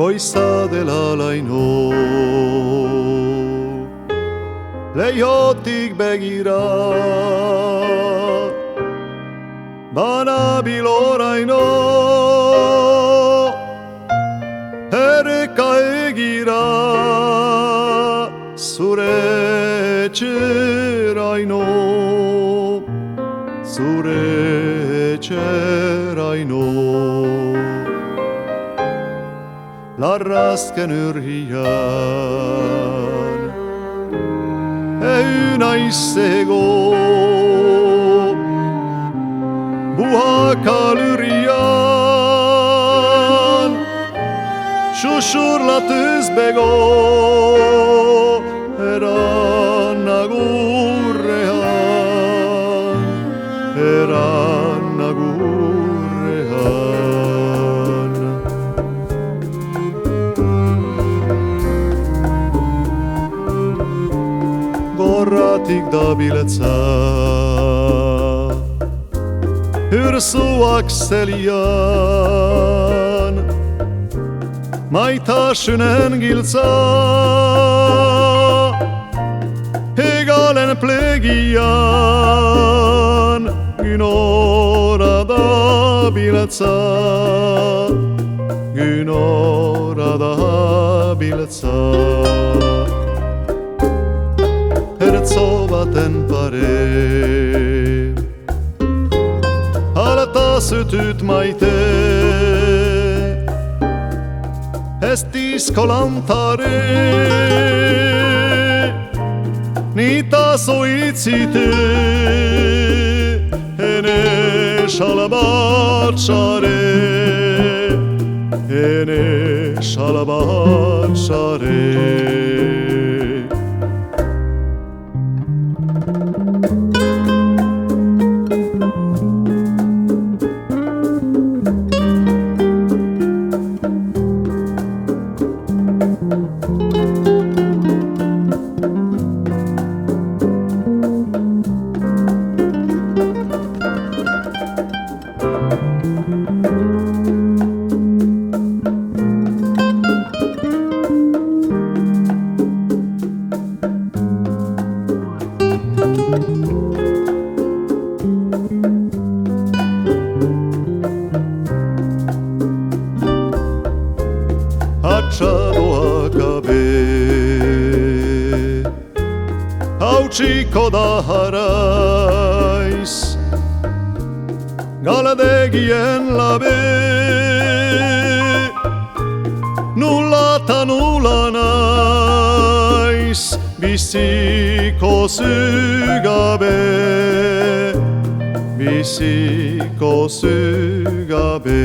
goiza dela laino. Leihotik begira banabil oraino, erreka egira zure etxeraino, zure etxeraino. Larrazken urrian naizzego, buhakalurian susurlatuz bego, eran agurrean, eran agurrean. Gorratik dabiletza Hürzuak zelian maitasunen giltza, hegalen plegian günora dabiletza, günora dabiletza. Herzo baten pare halata sütüt maite, ez diskolantare nita zoitzite, ene şalabatxare, ene şalabatxare. Atxadoak gabe hautsiko da jarraiz, galadegien labe nula ta nula naiz, biziko zugabe, biziko zugabe.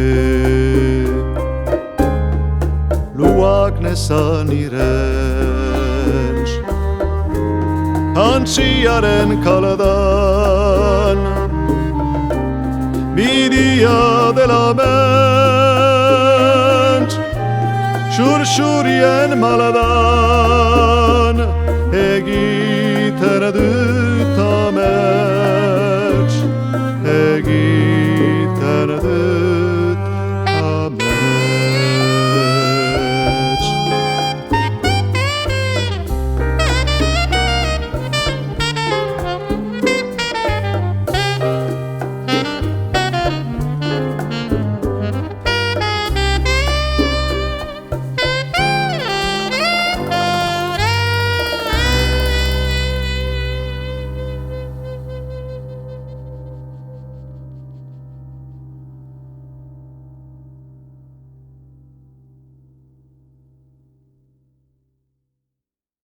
Luak nezan irenz antxiaren kaladan, bidia dela bentz xurxurien maladan, egiten du